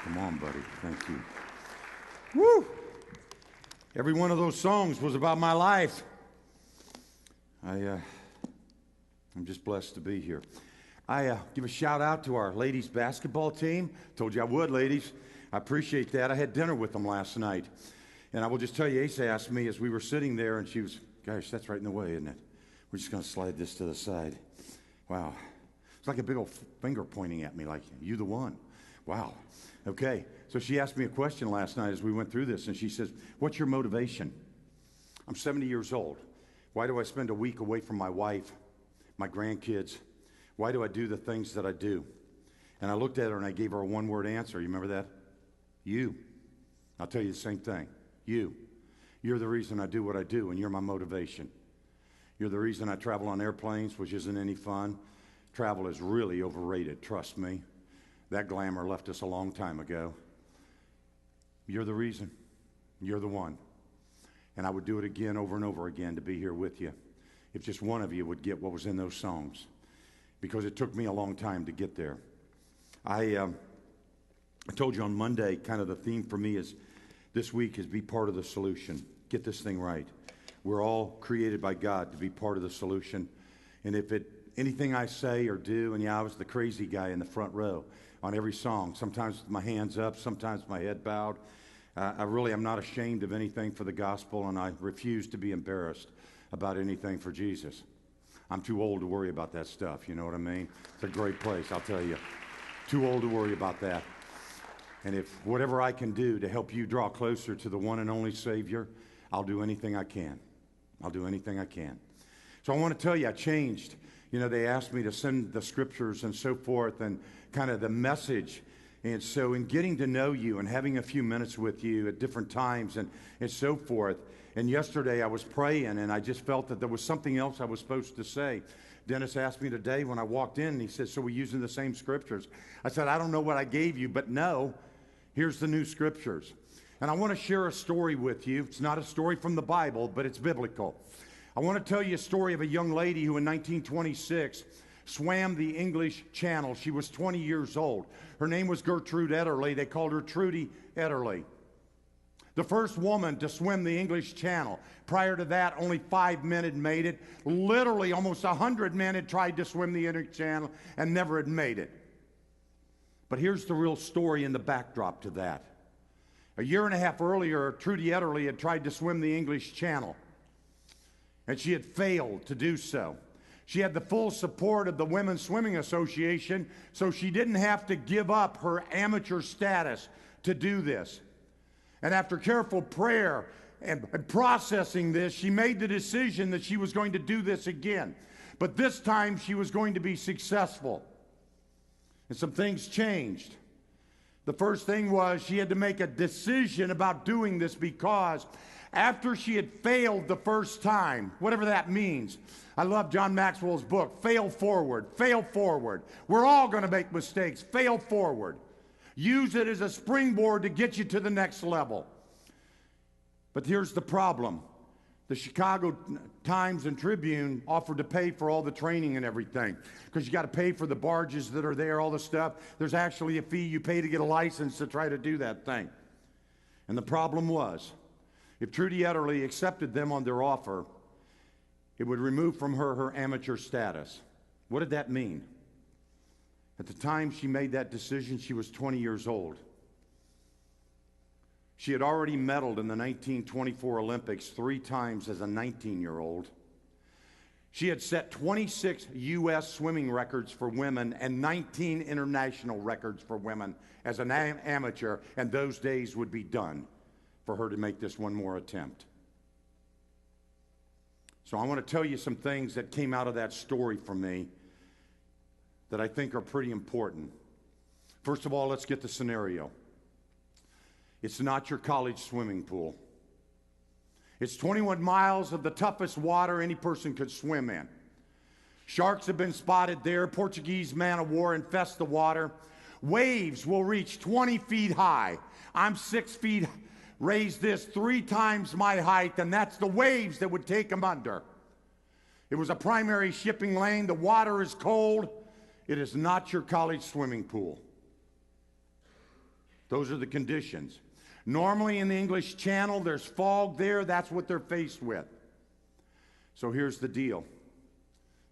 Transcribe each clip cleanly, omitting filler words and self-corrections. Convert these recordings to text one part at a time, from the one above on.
Come on, buddy. Thank you. Woo! Every one of those songs was about my life. I'm just blessed to be here. I give a shout out to our ladies basketball team. Told you I would, ladies. I appreciate that. I had dinner with them last night. And I will just tell you, Asa asked me as we were sitting there, and she was, gosh, that's right in the way, isn't it? We're just going to slide this to the side. Wow. It's like a big old finger pointing at me, like, you the one. Wow. Okay. So she asked me a question last night as we went through this, and she says, what's your motivation? I'm 70 years old. Why do I spend a week away from my wife, my grandkids? Why do I do the things that I do? And I looked at her and I gave her a one-word answer. You remember that? You. I'll tell you the same thing. You. You're the reason I do what I do, and you're my motivation. You're the reason I travel on airplanes, which isn't any fun. Travel is really overrated, trust me. That glamour left us a long time ago. You're the reason. You're the one. And I would do it again over and over again to be here with you if just one of you would get what was in those songs, because it took me a long time to get there. I told you on Monday, kind of the theme for me is this week is be part of the solution. Get this thing right. We're all created by God to be part of the solution. And if anything I say or do, and yeah, I was the crazy guy in the front row on every song, sometimes with my hands up, sometimes my head bowed. I'm not ashamed of anything for the gospel, and I refuse to be embarrassed about anything for Jesus. I'm too old to worry about that stuff, you know what I mean? It's a great place, I'll tell you. Too old to worry about that. And if whatever I can do to help you draw closer to the one and only Savior, I'll do anything I can. I'll do anything I can. So I want to tell you, I changed. You know, they asked me to send the scriptures and so forth and kind of the message. And so in getting to know you and having a few minutes with you at different times and so forth, and yesterday I was praying and I just felt that there was something else I was supposed to say. Dennis asked me today when I walked in, and he said, so we're using the same scriptures. I said, I don't know what I gave you, but no, here's the new scriptures. And I want to share a story with you. It's not a story from the Bible, but it's biblical. I want to tell you a story of a young lady who in 1926 swam the English Channel. She was 20 years old. Her name was Gertrude Ederle. They called her Trudy Ederle. The first woman to swim the English Channel. Prior to that, only 5 men had made it. Literally, almost 100 men had tried to swim the English Channel and never had made it. But here's the real story in the backdrop to that. A year and a half earlier, Trudy Ederle had tried to swim the English Channel, and she had failed to do so. She had the full support of the Women's Swimming Association, so she didn't have to give up her amateur status to do this. And after careful prayer and processing this, she made the decision that she was going to do this again. But this time she was going to be successful. And some things changed. The first thing was she had to make a decision about doing this, because after she had failed the first time, whatever that means. I love John Maxwell's book, Fail Forward, Fail Forward. We're all going to make mistakes. Fail forward. Use it as a springboard to get you to the next level. But here's the problem. The Chicago Times and Tribune offered to pay for all the training and everything, because you got to pay for the barges that are there, all the stuff. There's actually a fee you pay to get a license to try to do that thing. And the problem was, if Trudy Ederle accepted them on their offer, it would remove from her her amateur status. What did that mean? At the time she made that decision, she was 20 years old. She had already medaled in the 1924 Olympics 3 times as a 19-year-old. She had set 26 U.S. swimming records for women and 19 international records for women as an amateur, and those days would be done for her to make this one more attempt. So I want to tell you some things that came out of that story for me that I think are pretty important. First of all, let's get the scenario. It's not your college swimming pool. It's 21 miles of the toughest water any person could swim in. Sharks have been spotted there. Portuguese man-of-war infest the water. Waves will reach 20 feet high. I'm 6 feet. Raise this 3 times my height, and that's the waves that would take them under. It was a primary shipping lane. The water is cold. It is not your college swimming pool. Those are the conditions. Normally in the English Channel, there's fog there. That's what they're faced with. So here's the deal.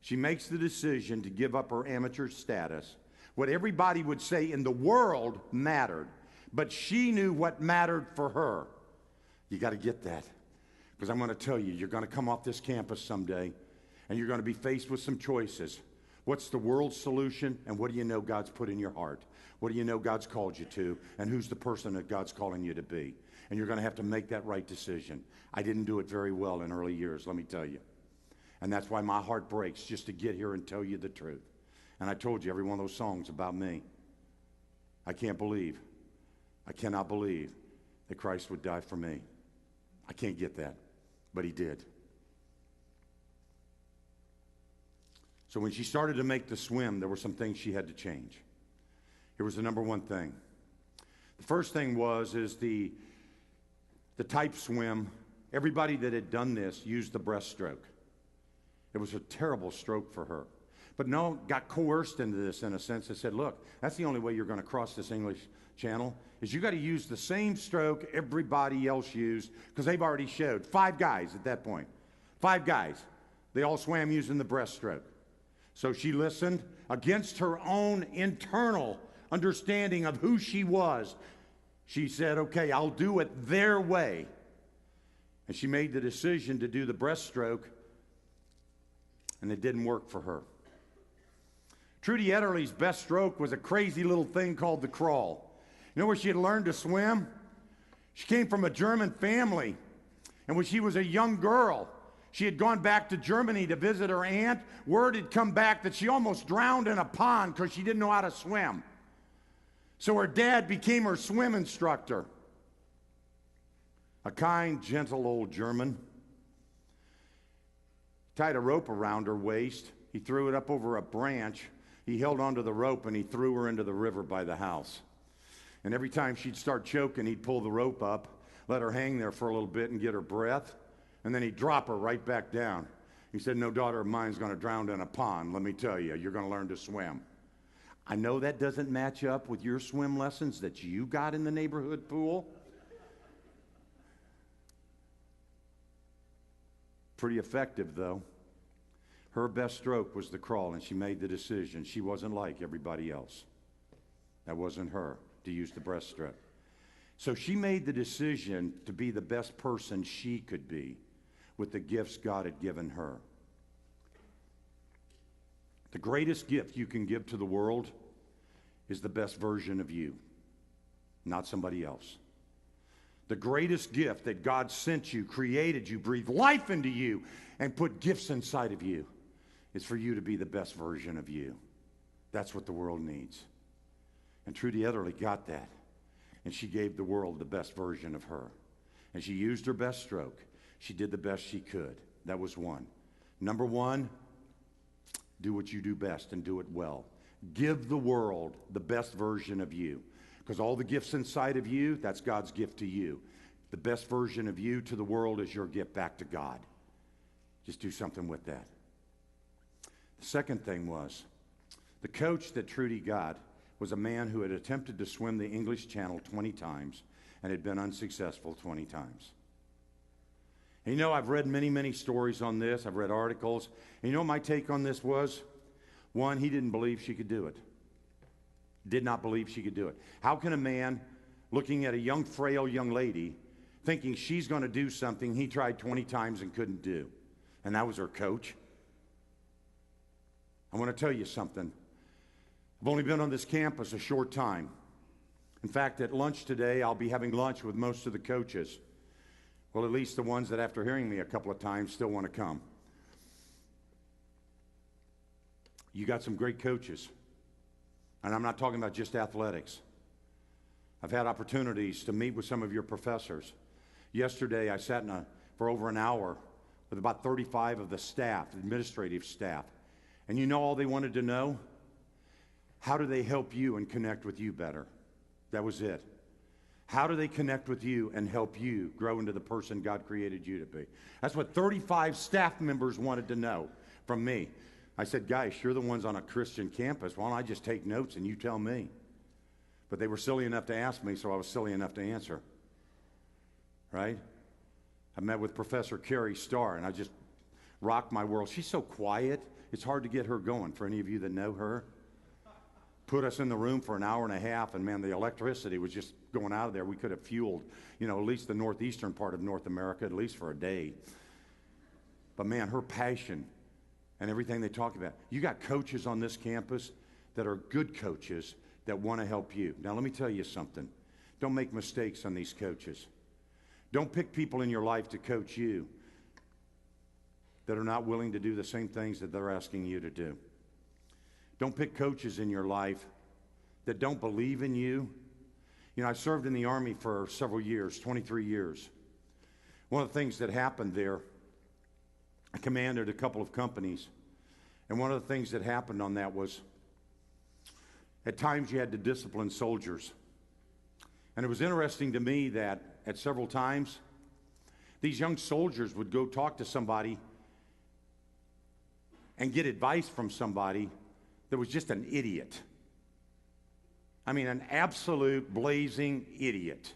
She makes the decision to give up her amateur status. What everybody would say in the world mattered, but she knew what mattered for her. You got to get that, because I'm going to tell you, you're going to come off this campus someday, and you're going to be faced with some choices. What's the world's solution, and what do you know God's put in your heart? What do you know God's called you to, and who's the person that God's calling you to be? And you're going to have to make that right decision. I didn't do it very well in early years, let me tell you. And that's why my heart breaks, just to get here and tell you the truth. And I told you every one of those songs about me. I cannot believe that Christ would die for me. I can't get that, but he did. So when she started to make the swim, there were some things she had to change. Here was the number one thing. The first thing is the type swim. Everybody that had done this used the breaststroke. It was a terrible stroke for her. But no, got coerced into this in a sense. They said, look, that's the only way you're going to cross this English Channel, is you got to use the same stroke everybody else used, because they've already showed. 5 guys at that point. 5 guys. They all swam using the breaststroke. So she listened against her own internal understanding of who she was. She said, okay, I'll do it their way. And she made the decision to do the breaststroke, and it didn't work for her. Trudy Ederle's best stroke was a crazy little thing called the crawl. You know where she had learned to swim? She came from a German family, and when she was a young girl, she had gone back to Germany to visit her aunt. Word had come back that she almost drowned in a pond because she didn't know how to swim. So her dad became her swim instructor. A kind, gentle old German. Tied a rope around her waist. He threw it up over a branch. He held onto the rope and he threw her into the river by the house. And every time she'd start choking, he'd pull the rope up, let her hang there for a little bit and get her breath, and then he'd drop her right back down. He said, no daughter of mine's going to drown in a pond. Let me tell you, you're going to learn to swim. I know that doesn't match up with your swim lessons that you got in the neighborhood pool. Pretty effective, though. Her best stroke was the crawl, and she made the decision. She wasn't like everybody else. That wasn't her, to use the breaststroke. So she made the decision to be the best person she could be with the gifts God had given her. The greatest gift you can give to the world is the best version of you, not somebody else. The greatest gift that God sent you, created you, breathed life into you, and put gifts inside of you is for you to be the best version of you. That's what the world needs. And Trudy Ederle got that. And she gave the world the best version of her. And she used her best stroke. She did the best she could. That was one. Number one, do what you do best and do it well. Give the world the best version of you. Because all the gifts inside of you, that's God's gift to you. The best version of you to the world is your gift back to God. Just do something with that. The second thing was, the coach that Trudy got was a man who had attempted to swim the English Channel 20 times and had been unsuccessful 20 times. And you know, I've read many, many stories on this. I've read articles. And you know what my take on this was? One, he didn't believe she could do it. Did not believe she could do it. How can a man looking at a young, frail young lady thinking she's going to do something he tried 20 times and couldn't do? And that was her coach. I want to tell you something. I've only been on this campus a short time. In fact, at lunch today, I'll be having lunch with most of the coaches. Well, at least the ones that after hearing me a couple of times still want to come. You got some great coaches. And I'm not talking about just athletics. I've had opportunities to meet with some of your professors. Yesterday, I sat for over an hour with about 35 of the staff, administrative staff. And you know all they wanted to know? How do they help you and connect with you better? That was it. How do they connect with you and help you grow into the person God created you to be? That's what 35 staff members wanted to know from me. I said, guys, you're the ones on a Christian campus. Why don't I just take notes and you tell me? But they were silly enough to ask me, so I was silly enough to answer. Right? I met with Professor Carrie Starr, and I just rocked my world. She's so quiet, it's hard to get her going. For any of you that know her, put us in the room for an hour and a half, and man, the electricity was just going out of there. We could have fueled, at least the northeastern part of North America, at least for a day. But man, her passion and everything they talk about. You got coaches on this campus that are good coaches that want to help you. Now, let me tell you something. Don't make mistakes on these coaches. Don't pick people in your life to coach you that are not willing to do the same things that they're asking you to do. Don't pick coaches in your life that don't believe in you. I served in the Army for several years, 23 years. One of the things that happened there, I commanded a couple of companies, and one of the things that happened on that was at times you had to discipline soldiers. And it was interesting to me that at several times, these young soldiers would go talk to somebody and get advice from somebody that was just an idiot. I mean, an absolute blazing idiot.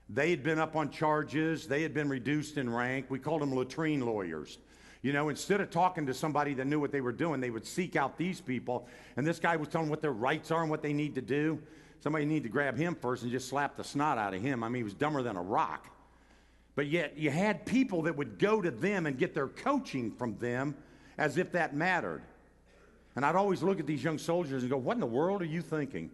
They had been up on charges. They had been reduced in rank. We called them latrine lawyers. Instead of talking to somebody that knew what they were doing, they would seek out these people. And this guy was telling them what their rights are and what they need to do. Somebody needed to grab him first and just slap the snot out of him. I mean, he was dumber than a rock. But yet you had people that would go to them and get their coaching from them as if that mattered. And I'd always look at these young soldiers and go, what in the world are you thinking?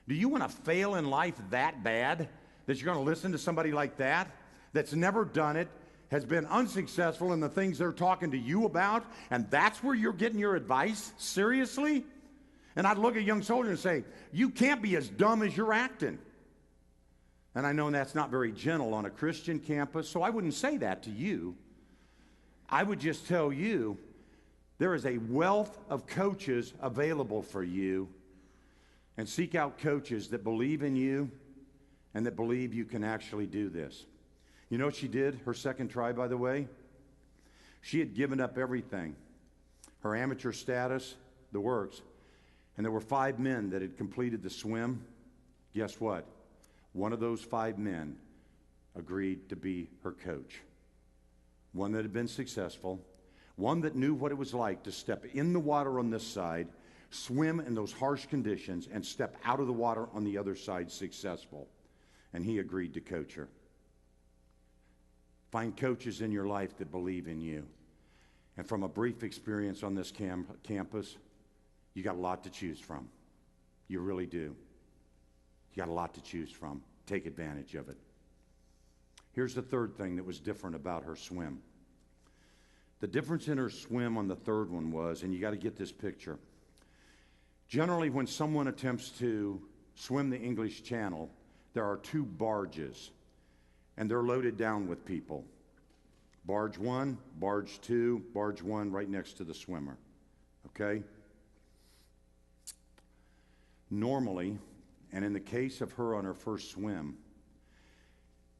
Do you want to fail in life that bad that you're going to listen to somebody like that that's never done it, has been unsuccessful in the things they're talking to you about, and that's where you're getting your advice? Seriously? And I'd look at a young soldier and say, you can't be as dumb as you're acting. And I know that's not very gentle on a Christian campus, so I wouldn't say that to you. I would just tell you, there is a wealth of coaches available for you, and seek out coaches that believe in you and that believe you can actually do this. You know what she did, her second try, by the way? She had given up everything, her amateur status, the works, and there were 5 men that had completed the swim. Guess what? One of those 5 men agreed to be her coach. One that had been successful, one that knew what it was like to step in the water on this side, swim in those harsh conditions, and step out of the water on the other side successful. And he agreed to coach her. Find coaches in your life that believe in you. And from a brief experience on this campus, you got a lot to choose from. You really do. You got a lot to choose from. Take advantage of it. Here's the third thing that was different about her swim. The difference in her swim on the third one was, and you got to get this picture, generally when someone attempts to swim the English Channel, there are 2 barges, and they're loaded down with people. Barge 1, barge 2, barge 1 right next to the swimmer. Okay? Normally, and in the case of her on her first swim,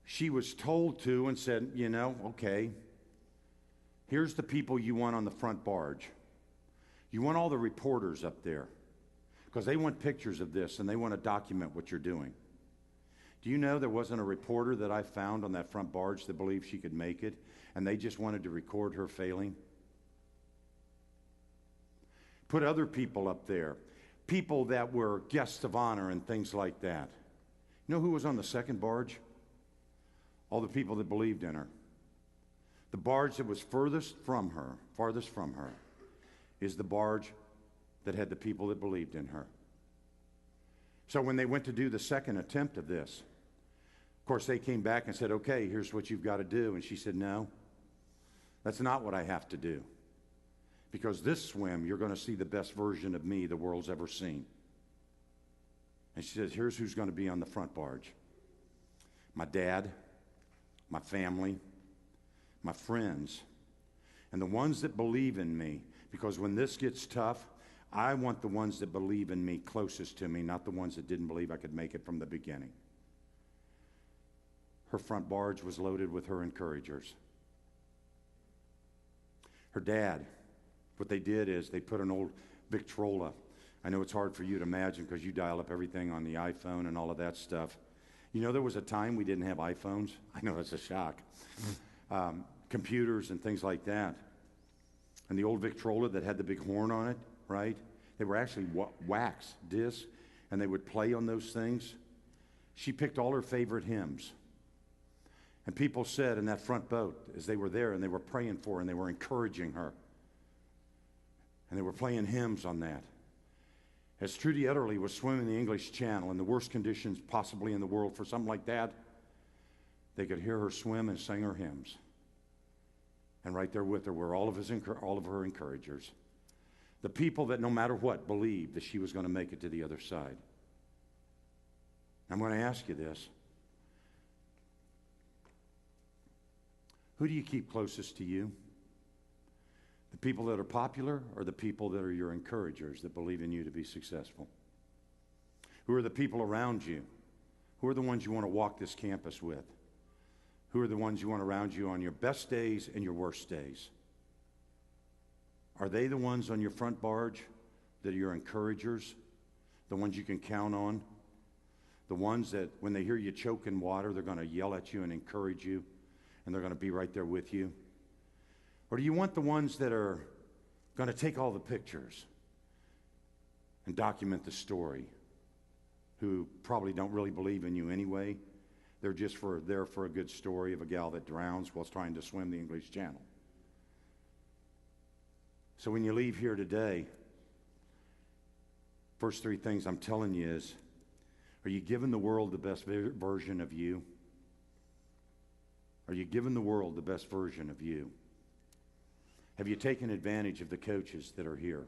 she was told to and said, okay, here's the people you want on the front barge. You want all the reporters up there because they want pictures of this and they want to document what you're doing. Do you know there wasn't a reporter that I found on that front barge that believed she could make it, and they just wanted to record her failing? Put other people up there, people that were guests of honor and things like that. You know who was on the second barge? All the people that believed in her. The barge that was farthest from her, is the barge that had the people that believed in her. So when they went to do the second attempt of this, of course, they came back and said, okay, here's what you've got to do. And she said, no, that's not what I have to do. Because this swim, you're going to see the best version of me the world's ever seen. And she says, here's who's going to be on the front barge. My dad, my family, my friends, and the ones that believe in me. Because when this gets tough, I want the ones that believe in me closest to me, not the ones that didn't believe I could make it from the beginning. Her front barge was loaded with her encouragers. Her dad, what they did is they put an old Victrola, I know it's hard for you to imagine because you dial up everything on the iPhone and all of that stuff. You know, there was a time we didn't have iPhones. I know that's a shock. Computers and things like that. And the old Victrola that had the big horn on it, right? They were actually wax discs, and they would play on those things. She picked all her favorite hymns. And people said in that front boat, as they were there, and they were praying for her, and they were encouraging her, and they were playing hymns on that. As Trudy Etterly was swimming the English Channel in the worst conditions possibly in the world for something like that, they could hear her swim and sing her hymns. And right there with her were all of her encouragers. The people that no matter what believed that she was going to make it to the other side. I'm going to ask you this. Who do you keep closest to you? The people that are popular or the people that are your encouragers that believe in you to be successful? Who are the people around you? Who are the ones you want to walk this campus with? Who are the ones you want around you on your best days and your worst days? Are they the ones on your front barge that are your encouragers? The ones you can count on? The ones that when they hear you choke in water, they're going to yell at you and encourage you, and they're going to be right there with you? Or do you want the ones that are going to take all the pictures and document the story, who probably don't really believe in you anyway? They're just there for a good story of a gal that drowns while trying to swim the English Channel. So when you leave here today, first three things I'm telling you is, are you giving the world the best version of you? Are you giving the world the best version of you? Have you taken advantage of the coaches that are here,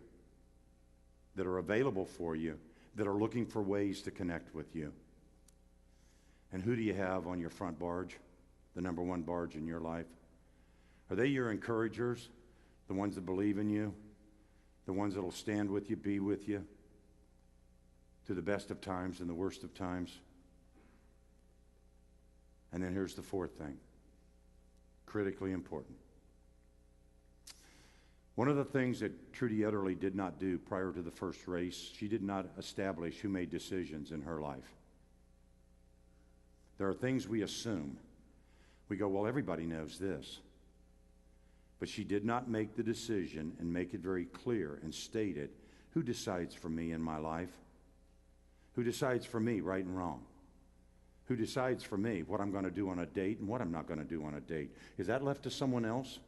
that are available for you, that are looking for ways to connect with you? And who do you have on your front barge, the number one barge in your life? Are they your encouragers, the ones that believe in you, the ones that will stand with you, be with you through the best of times and the worst of times? And then here's the fourth thing, critically important. One of the things that Trudy Etterly did not do prior to the first race, she did not establish who made decisions in her life. There are things we assume. We go, well, everybody knows this. But she did not make the decision and make it very clear and state it. Who decides for me in my life? Who decides for me right and wrong? Who decides for me what I'm going to do on a date and what I'm not going to do on a date? Is that left to someone else?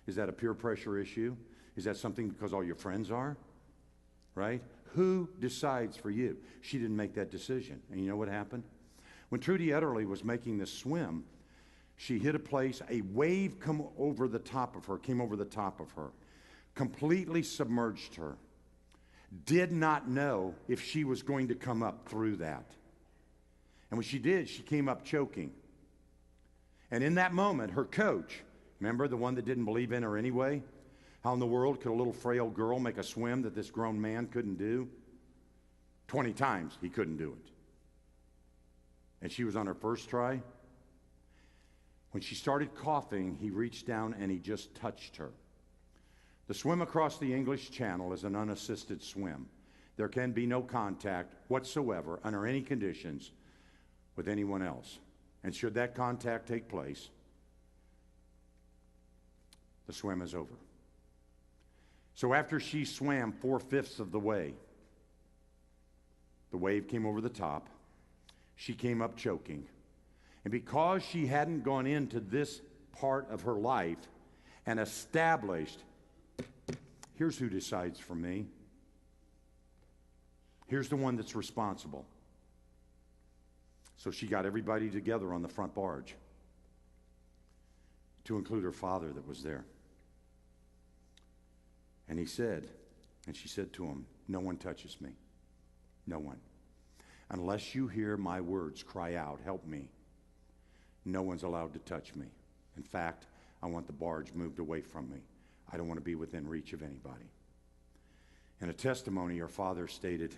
Is that a peer pressure issue? Is that something because all your friends are? Right? Who decides for you? She didn't make that decision. And you know what happened? When Trudy Etterly was making this swim, she hit a place, a wave came over the top of her, completely submerged her. Did not know if she was going to come up through that. And when she did, she came up choking. And in that moment, her coach, remember the one that didn't believe in her anyway? How in the world could a little frail girl make a swim that this grown man couldn't do? 20 times he couldn't do it. And she was on her first try. When she started coughing, he reached down and he just touched her. The swim across the English Channel is an unassisted swim. There can be no contact whatsoever under any conditions with anyone else. And should that contact take place, the swim is over. So after she swam 4/5 of the way, the wave came over the top. She came up choking. And because she hadn't gone into this part of her life and established, here's who decides for me. Here's the one that's responsible. So she got everybody together on the front barge, to include her father that was there. And he said, and she said to him, no one touches me. No one. Unless you hear my words cry out, help me, no one's allowed to touch me. In fact, I want the barge moved away from me. I don't want to be within reach of anybody. In a testimony, her father stated,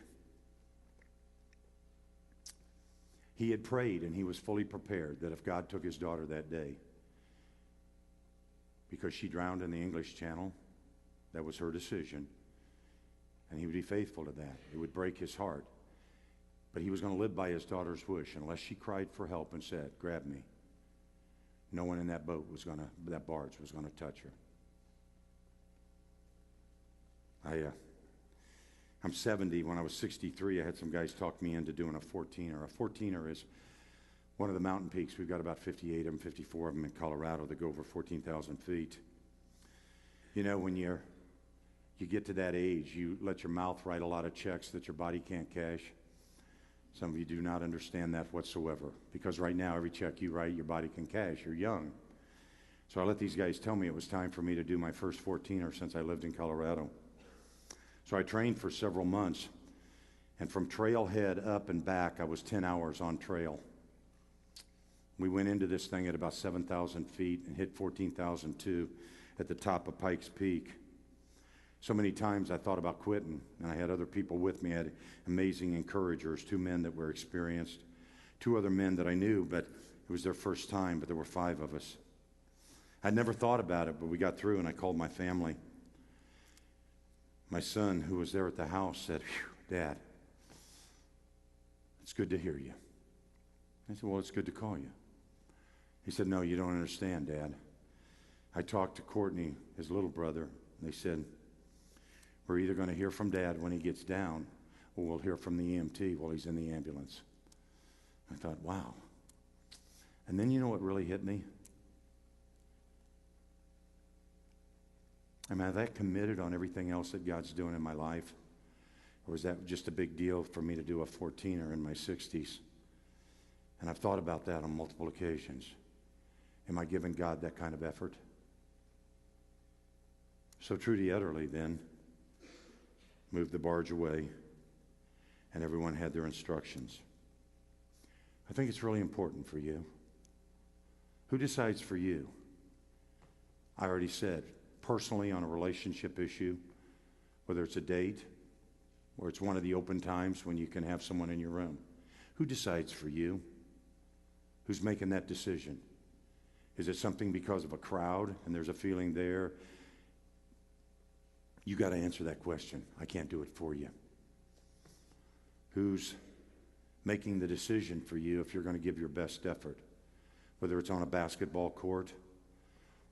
he had prayed and he was fully prepared that if God took his daughter that day, because she drowned in the English Channel, that was her decision, And he would be faithful to that. It would break his heart. But he was going to live by his daughter's wish. Unless she cried for help and said, grab me, no one in that that barge was going to touch her. I'm 70. When I was 63, I had some guys talk me into doing a 14er. A 14er is one of the mountain peaks. We've got about 58 of them, 54 of them in Colorado that go over 14,000 feet. You know, when you get to that age, you let your mouth write a lot of checks that your body can't cash. Some of you do not understand that whatsoever, because right now every check you write, your body can cash. You're young. So I let these guys tell me it was time for me to do my first 14er since I lived in Colorado. So I trained for several months, and from trailhead up and back, I was 10 hours on trail. We went into this thing at about 7,000 feet and hit 14,002 at the top of Pikes Peak. So many times I thought about quitting, and I had other people with me. I had amazing encouragers, 2 men that were experienced, 2 other men that I knew, but it was their first time, but there were 5 of us. I'd never thought about it, but we got through, and I called my family. My son, who was there at the house, said, Dad, it's good to hear you. I said, well, it's good to call you. He said, no, you don't understand, Dad. I talked to Courtney, his little brother, and they said, we're either going to hear from Dad when he gets down, or we'll hear from the EMT while he's in the ambulance. I thought, wow. And then you know what really hit me? Am I that committed on everything else that God's doing in my life? Or is that just a big deal for me to do a 14er in my 60s? And I've thought about that on multiple occasions. Am I giving God that kind of effort? So Trudy Ederle then moved the barge away, and everyone had their instructions. I think it's really important for you. Who decides for you? I already said, personally on a relationship issue, whether it's a date or it's one of the open times when you can have someone in your room. Who decides for you? Who's making that decision? Is it something because of a crowd and there's a feeling there? You got to answer that question. I can't do it for you. Who's making the decision for you if you're going to give your best effort? Whether it's on a basketball court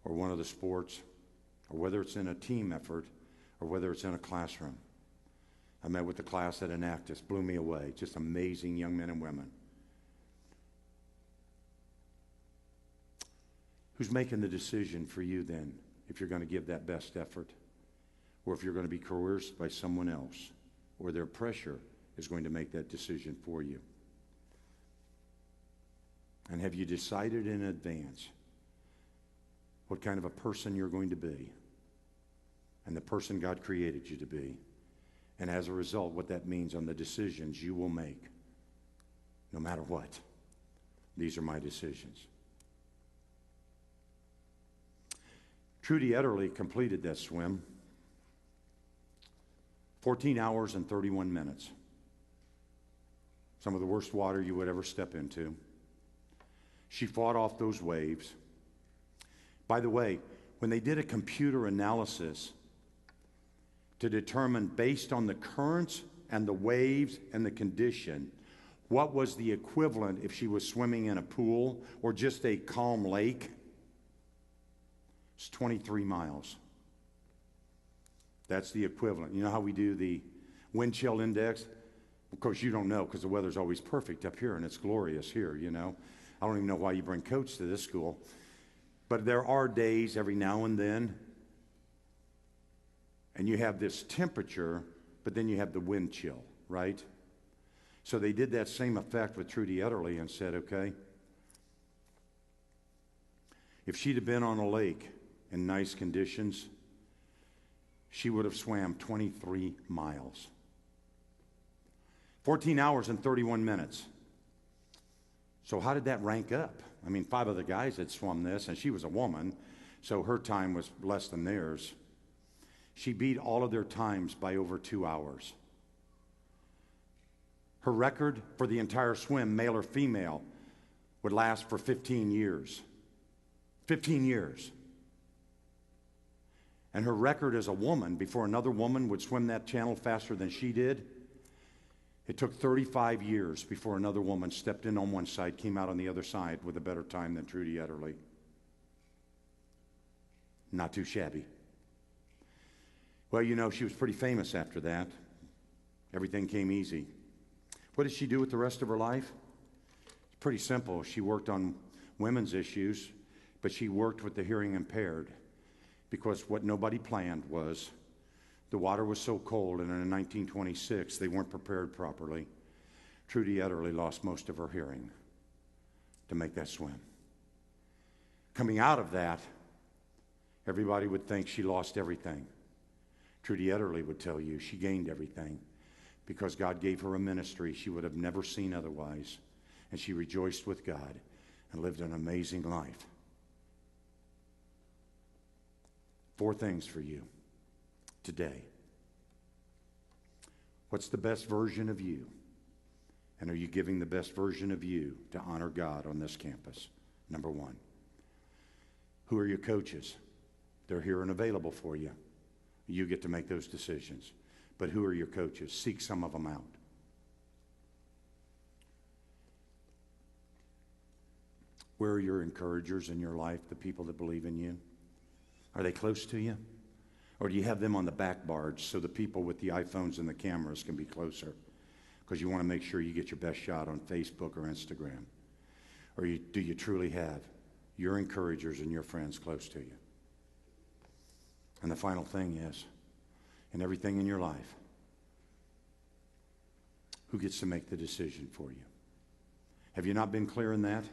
or one of the sports, or whether it's in a team effort, or whether it's in a classroom. I met with the class at Enactus, blew me away. Just amazing young men and women. Who's making the decision for you then, if you're going to give that best effort, or if you're going to be coerced by someone else, or their pressure is going to make that decision for you? And have you decided in advance what kind of a person you're going to be, and the person God created you to be, and as a result, what that means on the decisions you will make, no matter what? These are my decisions. Trudy Ederle completed that swim. 14 hours and 31 minutes. Some of the worst water you would ever step into. She fought off those waves. By the way, when they did a computer analysis to determine, based on the currents and the waves and the condition, what was the equivalent if she was swimming in a pool or just a calm lake, it's 23 miles. That's the equivalent. You know how we do the wind chill index? Of course, you don't know because the weather's always perfect up here and it's glorious here, you know. I don't even know why you bring coats to this school. But there are days every now and then, and you have this temperature, but then you have the wind chill, right? So they did that same effect with Trudy Ederle and said, okay, if she'd have been on a lake in nice conditions, she would have swam 23 miles. 14 hours and 31 minutes. So how did that rank up? I mean, 5 other guys had swum this, and she was a woman, so her time was less than theirs. She beat all of their times by over 2 hours. Her record for the entire swim, male or female, would last for 15 years. 15 years. And her record as a woman, before another woman would swim that channel faster than she did, it took 35 years before another woman stepped in on one side, came out on the other side with a better time than Trudy Etterly. Not too shabby. Well, you know, she was pretty famous after that. Everything came easy. What did she do with the rest of her life? It's pretty simple. She worked on women's issues, but she worked with the hearing impaired, because what nobody planned was the water was so cold, and in 1926, they weren't prepared properly. Trudy Etterly lost most of her hearing to make that swim. Coming out of that, everybody would think she lost everything. Trudy Etterly would tell you she gained everything because God gave her a ministry she would have never seen otherwise, and she rejoiced with God and lived an amazing life. 4 things for you today. What's the best version of you? And are you giving the best version of you to honor God on this campus? Number 1. Who are your coaches? They're here and available for you. You get to make those decisions. But who are your coaches? Seek some of them out. Where are your encouragers in your life, the people that believe in you? Are they close to you? Or do you have them on the back barge so the people with the iPhones and the cameras can be closer? Because you want to make sure you get your best shot on Facebook or Instagram. Or do you truly have your encouragers and your friends close to you? And the final thing is, in everything in your life, who gets to make the decision for you? Have you not been clear in that?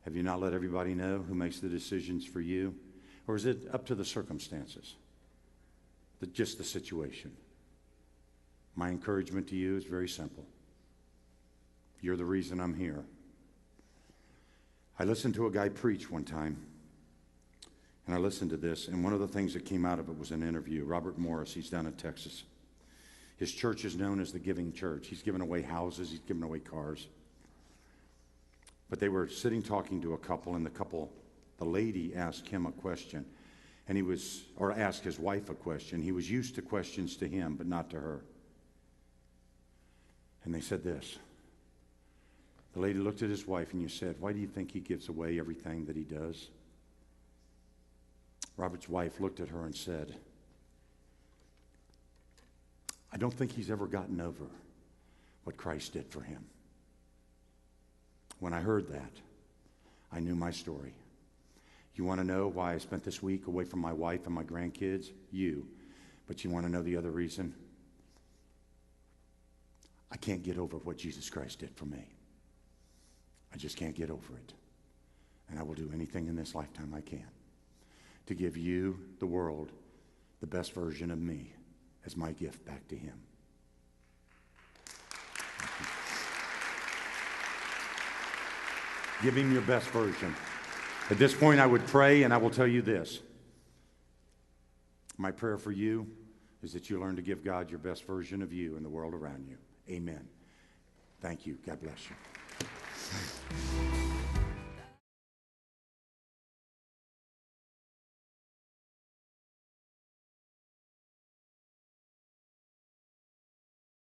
Have you not let everybody know who makes the decisions for you? Or is it up to the circumstances? Just the situation? My encouragement to you is very simple. You're the reason I'm here. I listened to a guy preach one time, and I listened to this, and one of the things that came out of it was an interview. Robert Morris, he's down in Texas. His church is known as the Giving Church. He's given away houses, he's given away cars. But they were sitting talking to a couple, and the lady asked him a question, and asked his wife a question. He was used to questions to him, but not to her. And they said this. The lady looked at his wife, and you said, "Why do you think he gives away everything that he does?" Robert's wife looked at her and said, "I don't think he's ever gotten over what Christ did for him." When I heard that, I knew my story. You want to know why I spent this week away from my wife and my grandkids? But you want to know the other reason? I can't get over what Jesus Christ did for me. I just can't get over it. And I will do anything in this lifetime I can to give you, the world, the best version of me as my gift back to him. Give him your best version. At this point, I would pray, and I will tell you this. My prayer for you is that you learn to give God your best version of you and the world around you. Amen. Thank you. God bless you.